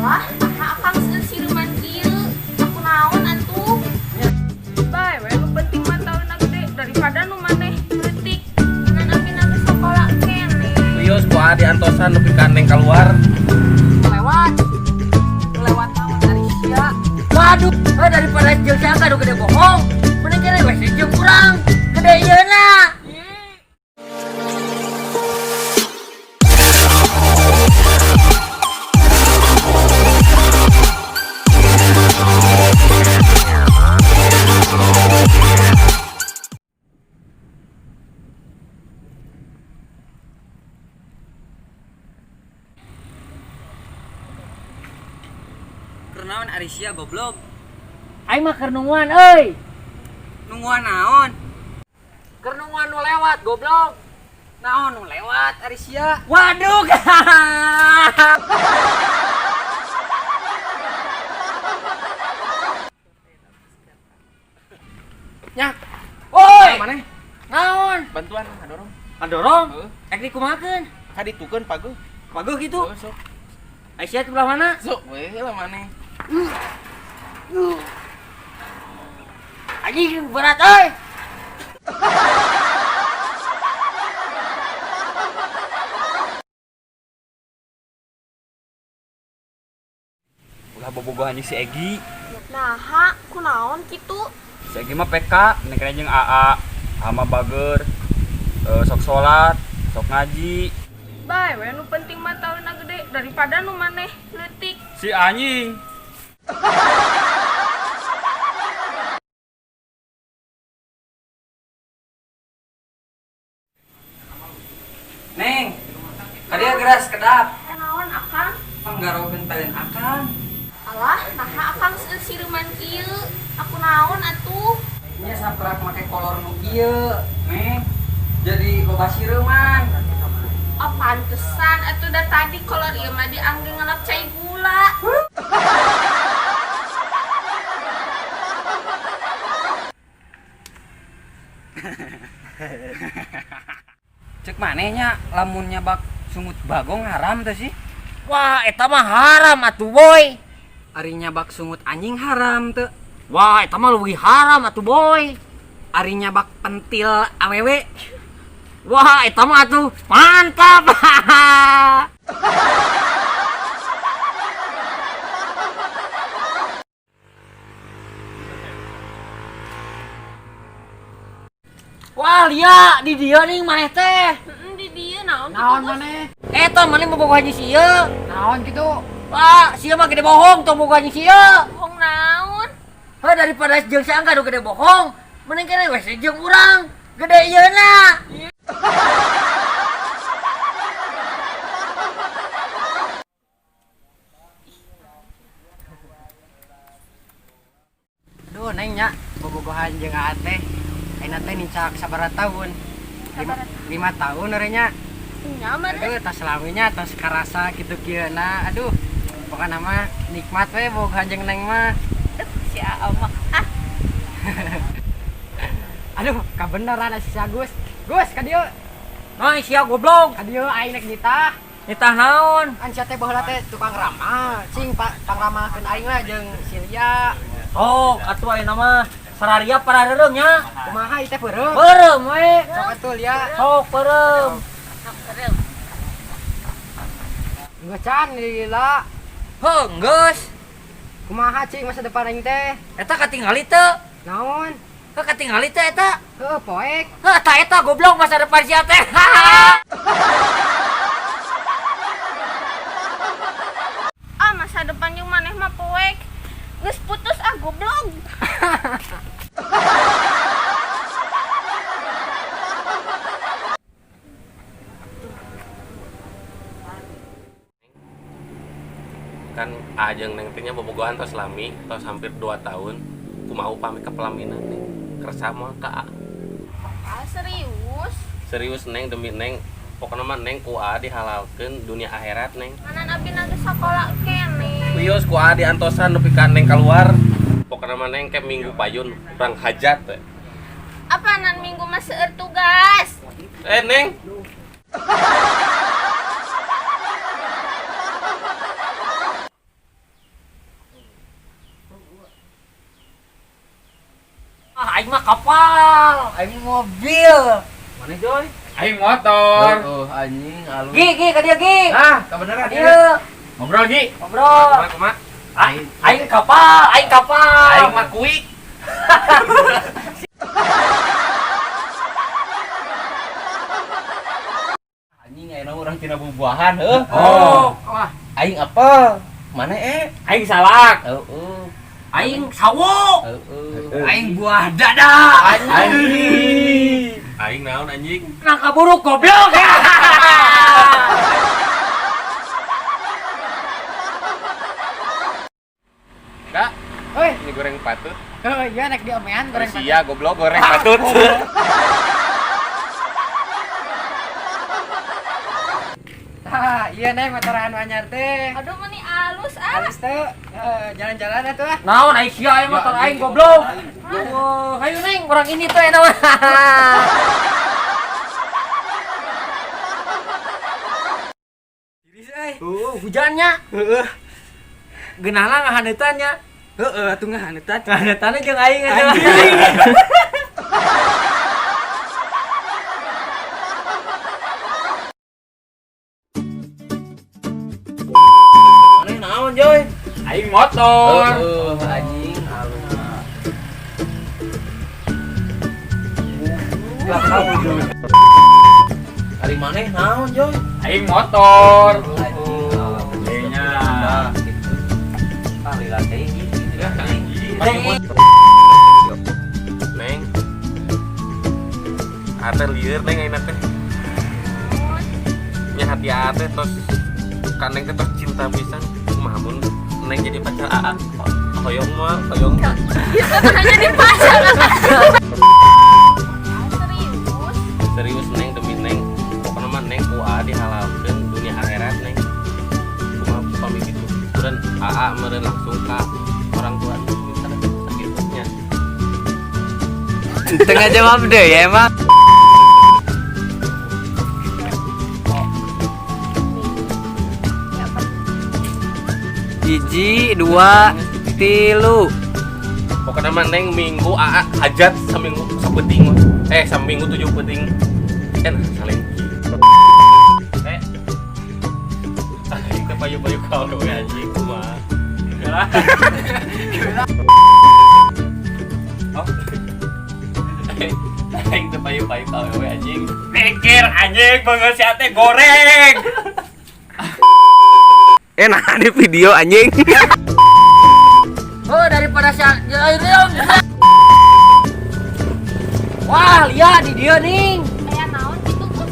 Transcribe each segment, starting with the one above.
Alah, akang siruman kieu. Aku naon atuh? Bae, we nu penting mah tauna gede daripada nu maneh leutik. Ngan abi sekolah kene. Wios ku adi antosan nepi ka neng keluar. Lewat naon dari sia. Waduh, daripada jeung siaga nu gede bohong. Mending kene we jeung urang. Gede ieuna. Naon Arisia goblok. Aing mah keur nungguan euy. Nungguan naon? Keur nungguan nu lewat goblok. Naon nu lewat Arisia? Waduh. Nyak, Woi, mana? naon? Bantuan adorong. Adorong? Heeh. Ek dikumakeun. Kaditukeun paguh. Bagus gitu. Sok. Aisyah sebelah mana? Sok we lah maneh. Anjing berat euy. Ulah bobogohan jeung si Egi. Naha, kunaon kitu? Si Egi mah PK, neng kena jeung AA, ama bager. Sok salat, sok ngaji. Bae, we nu penting mah tauna gede daripada nu maneh leutik. Si anjing. Neng, kadia geras kedap. Kunaon akang? Panggarokeun talen akang. Alah, naha akang siruman kieu. Aku naon atuh? Nya saprak make kolor nu kieu, Neng. Jadi loba sireuman. Oh pantesan, atuh da tadi kolor ieu mah diangge ngelap cai gula. Cek manehnya lamunnya bak sungut bagong haram teh sih? Wah, eta mah haram atuh boy. Arinya bak sungut anjing haram teu. Wah, eta mah leuwih haram atuh boy. Arinya bak pentil awewe. Wah, eta mah atuh mantap. Wah, lihat di dia nih maneh teh. Di dieu naon Naon kitu, Gus? maneh? Eta maneh bobogoh hiji si ieu. Naon gitu? Wah, sia mah gede bohong tong bobogoh hiji si ieu. Bohong naon? Daripada jeung siangga nu gede bohong, mending kene we jeung urang. Gede ieuna. Aduh, Neng nya bobogohan jeung ate. Ayeuna teh nicak sabaraha tahun? 5 tahun arenya. Nya maneh. Aduh, tas laminya tos karasa kitu kieuna. Aduh, pokokna mah nikmat we bobogohan jeung Neng mah. Si Amah. Ah, Aduh, kabeneran si Gus. Gus, ka dieu. Nah, sia goblok. Ka dieu aing rek nitah. Nitah naon? An sia teh baheula teh tukang ramah. Cing pangramakeun aing lah jeung Silya. Oh, atuh ayeuna mah sararia pararereung nya. Kumaha ieu teh beureum? Beureum we. Sok atuh liya. Sok beureum. Ngecan lila. Heuh, geus. Kumaha cing masa depan aing teh? Eta katingali teu? Naon? Heuh, katingali teu eta? Heuh, poek. Heuh, eta goblok masa depan sia teh. ah masa depan jeung maneh mah poek. Geus putus ah goblok. Kan ajeng neng teh nya bobogohan tos lami, tos hampir 2 tahun. Kumaha pamit ka pelaminan neng. Kersa moal ka. Ah serius? Serius neng demi neng. Pokokna mah neng ku A dihalalkeun dunia akhirat neng. Manan abi geus sakola kene. Wios ku A diantosan nepi ka neng keluar. Pokokna mah neng ke minggu payun urang hajat teh. Apaanan minggu mah seueur tugas? Neng. Aing mah kapal, aing mobil. Mana Joy? Aing motor. Anjing alus. Gi ka dia Gi. Nah, kebenaran Ka dia. dia. Ngobrol Gi. Ngobrol. Kumaha? Aing kapal, aing kapal. Aing mah kuik. Anjing ayeuna urang tina bubuahan heuh. Oh, wah. Aing apa? Mana Aing salak. Heeh. Aing sawo. Heeh. Aing buah dadah. Anjing. Aing naon anjing? Nangka buruk goblok. Kak, Oi, ini goreng patut. iya naik di omean goreng patut. Sia goblok goreng patut. Iya nih motoran anyar teh. Aduh meni alus ah. Halus tuh jalan-jalan atuh ah. Naon aing sia aya motor aing goblok. Hayu neng urang ini tuh eta mah. Iris euy. Hujannya. Heeh. Geunahna ngahaneutannya. Heeh, atuh ngahaneutan. Ngahaneutanna jeung aing eta. Mana naon Joy? Aing motor. Anjing alus. Kali mana naon Joy? Aing motor. Gedenya. Kali latih gitu. Neng. Ate lieur neng ayeuna teh. Nya hati ate tos kaneng teh tos cinta pisan. Kumaha mun neng jadi pacar AA. Hoyong mah, hoyong. Itu hanya dipasang. Serius. Serius neng demi neng. Pokokna mah neng ku AA dihalalkeun dunia akhirat neng. Kumaha pamit itu. Kemudian AA meureun langsung ka orang tua sakitnya. Tengah jawab deh ya emang. Hiji, dua, tilu. Pokoknya mah neng minggu AA hajat saminggu sapeting mah. Saminggu 7 peting. Saling. Aing teh payu-payu kau we anjing kumaha. Aing teh payu-payu kau we anjing. Mikir anjing beungeus sia teh goreng. Nah di video anjing. Oh, daripada sia wah, lihat di dia nih. Kayak naon gitu Gus.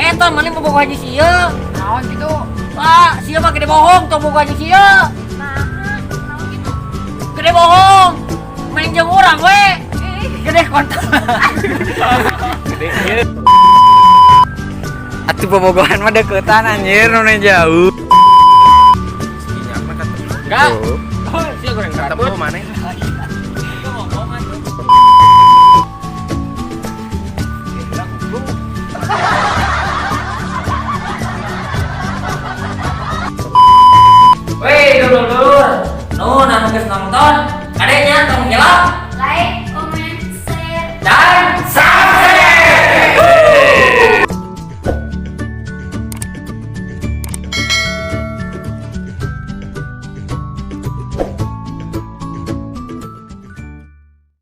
Eta mana bobogoh haji sia. Naon gitu? Wah, sia mah gede bohong tuh bobogoh haji sia. Nah, naon gitu. Gede bohong. Main jeung urang we. Gede kontak. Gede ieu. Atuh bobogohan mah deketan anjir nu jauh. Sinyal mah ketemu. Enggak. Oh, sia goreng Ketemu mana? Weh, dulur-dulur. Nuhun anu geus nonton. Kadenya tong jawab.